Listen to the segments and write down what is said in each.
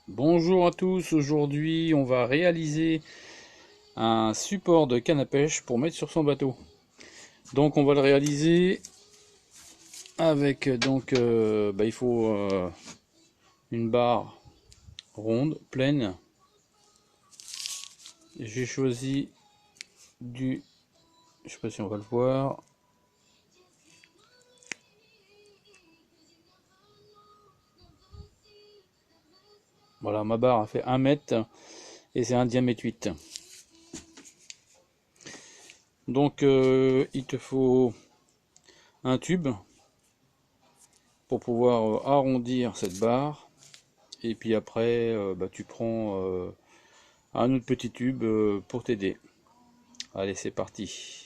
Bonjour à tous, aujourd'hui on va réaliser un support de canne à pêche pour mettre sur son bateau. Donc on va le réaliser avec il faut une barre ronde, pleine. J'ai choisi je sais pas si on va le voir, voilà, ma barre a fait 1 mètre et c'est un diamètre 8. Donc il te faut un tube pour pouvoir arrondir cette barre. Et puis après, tu prends un autre petit tube pour t'aider. Allez, c'est parti.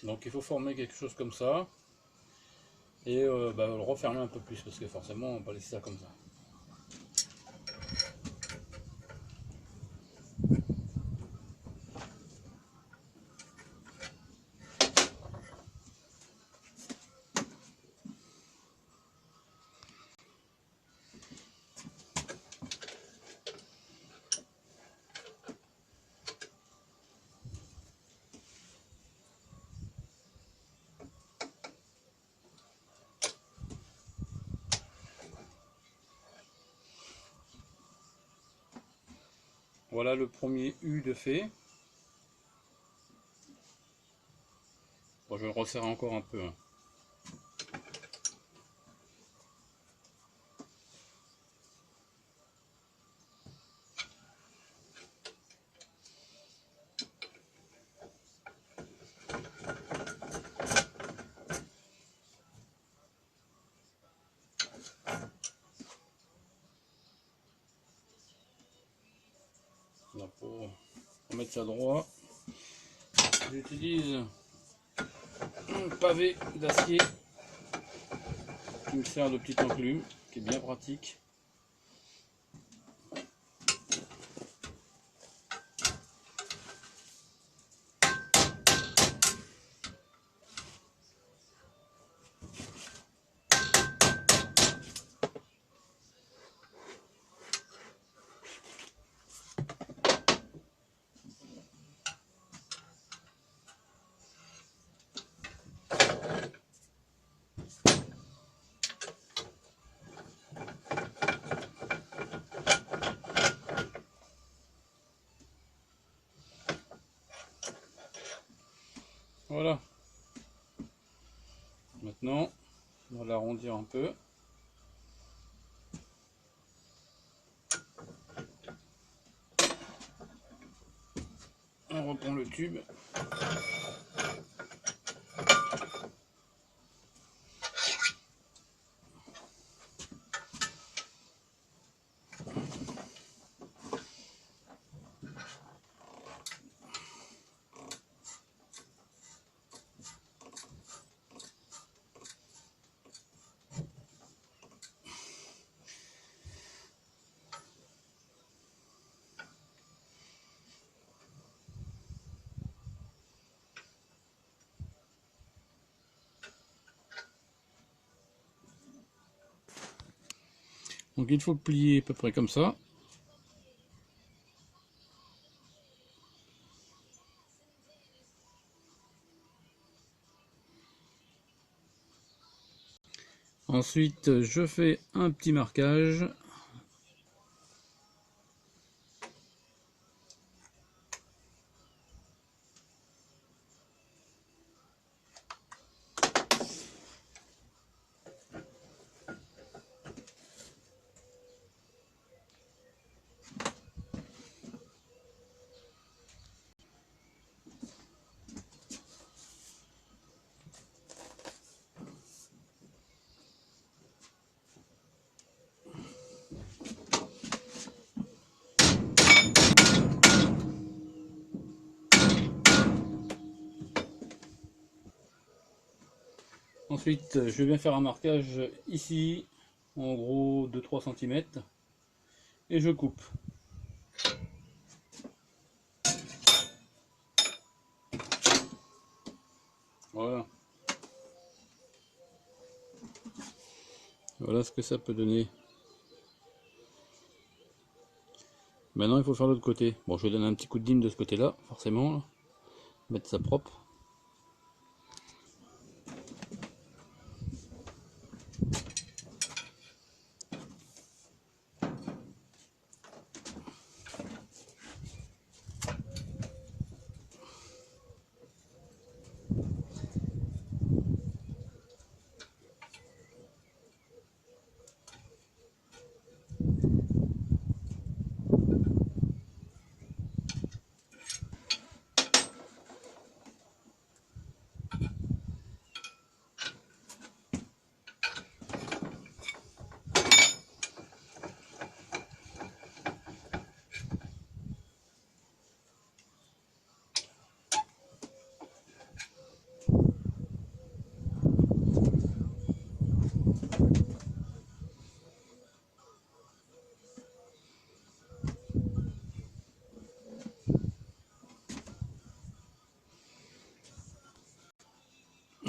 Donc il faut former quelque chose comme ça. Et le refermer un peu plus parce que forcément on va pas laisser ça comme ça. Voilà le premier U de fait. Bon, je vais le resserrer encore un peu, hein. Donc, pour mettre ça droit, j'utilise un pavé d'acier qui me sert de petit enclume, qui est bien pratique. Voilà. Maintenant, on va l'arrondir un peu. On reprend le tube. Donc il faut plier à peu près comme ça. Ensuite, je fais un petit marquage. Ensuite, je viens faire un marquage ici, en gros de 3 cm, et je coupe. Voilà. Voilà ce que ça peut donner. Maintenant, il faut faire l'autre côté. Bon, je vais donner un petit coup de dîme de ce côté-là, forcément. Là. Mettre ça propre.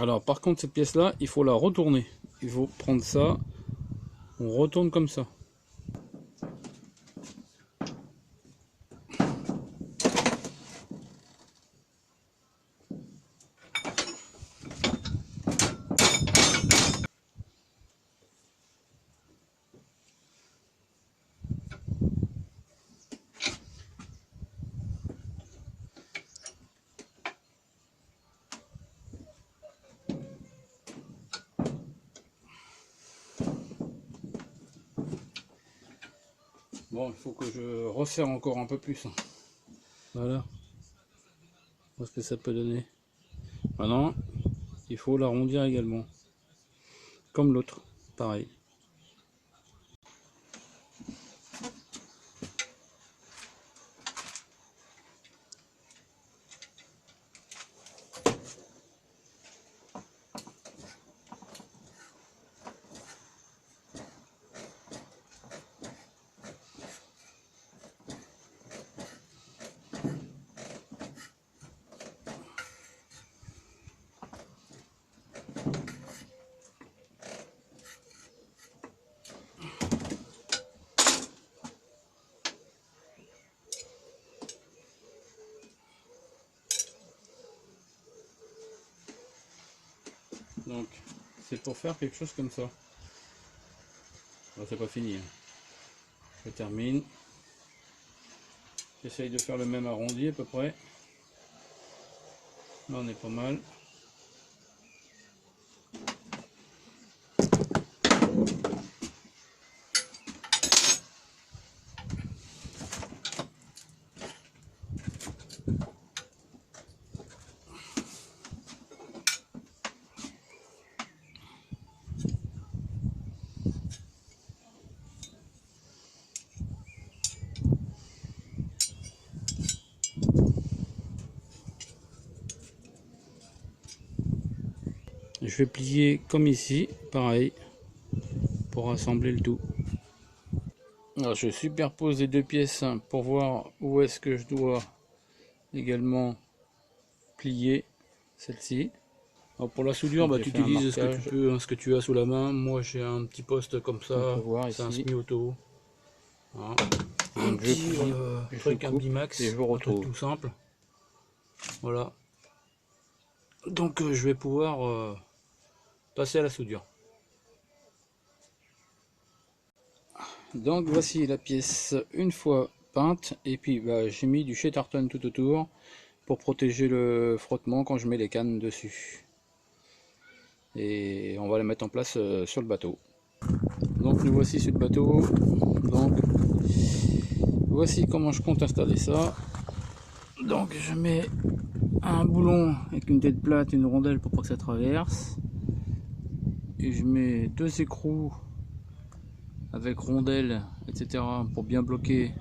Alors, par contre, cette pièce-là, il faut la retourner. Il faut prendre ça, on retourne comme ça. Bon, il faut que je resserre encore un peu plus. Voilà. Voir ce que ça peut donner. Maintenant, il faut l'arrondir également. Comme l'autre, pareil. Donc, c'est pour faire quelque chose comme ça. Bon, c'est pas fini. Je termine. J'essaye de faire le même arrondi à peu près. Là, on est pas mal. Je vais plier comme ici, pareil, pour assembler le tout. Alors, je superpose les deux pièces pour voir où est-ce que je dois également plier celle-ci. Pour la soudure, bah, tu utilises ce que tu peux, ce que tu as sous la main. Moi, j'ai un petit poste comme ça, c'est un semi-auto. Voilà. Un petit truc, un bimax, et je vous retrouve. Un truc tout simple. Voilà. Donc, je vais pouvoir passer à la soudure. Donc voici la pièce une fois peinte, et puis bah, j'ai mis du chez Tartan tout autour pour protéger le frottement quand je mets les cannes dessus. Et on va la mettre en place sur le bateau. Donc nous voici sur le bateau. Donc voici comment je compte installer ça. Donc je mets un boulon avec une tête plate, une rondelle pour pas que ça traverse. Et je mets deux écrous avec rondelle, etc. pour bien bloquer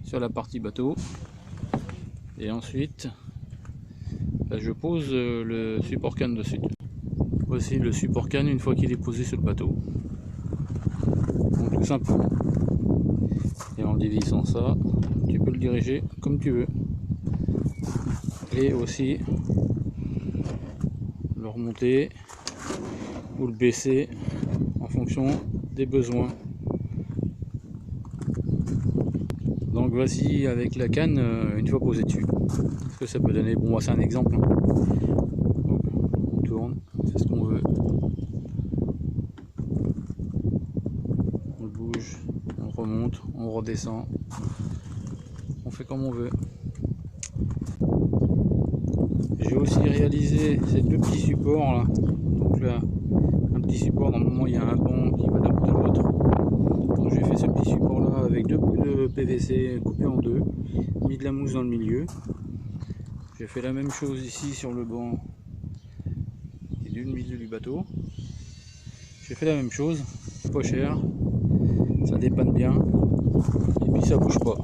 sur la partie bateau. Et ensuite, je pose le support canne dessus. Voici le support canne une fois qu'il est posé sur le bateau. Donc tout simplement. Et en dévissant ça, tu peux le diriger comme tu veux. Et aussi le remonter ou le baisser en fonction des besoins. Donc voici avec la canne une fois posée dessus. Ce que ça peut donner. Bon, moi c'est un exemple. Donc, on tourne, c'est ce qu'on veut. On le bouge, on remonte, on redescend. On fait comme on veut. J'ai aussi réalisé ces deux petits supports là. Donc là, un petit support, normalement il y a un banc qui va d'un bout à l'autre. Donc j'ai fait ce petit support là avec deux bouts de PVC coupés en deux, mis de la mousse dans le milieu. J'ai fait la même chose ici sur le banc et du milieu du bateau. J'ai fait la même chose, pas cher, ça dépanne bien et puis ça bouge pas.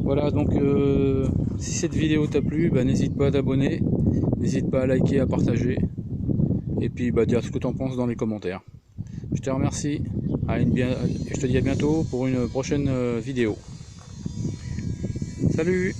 Voilà, donc si cette vidéo t'a plu, n'hésite pas à t'abonner, n'hésite pas à liker, à partager, et puis dire ce que tu en penses dans les commentaires. Je te remercie, je te dis à bientôt pour une prochaine vidéo. Salut!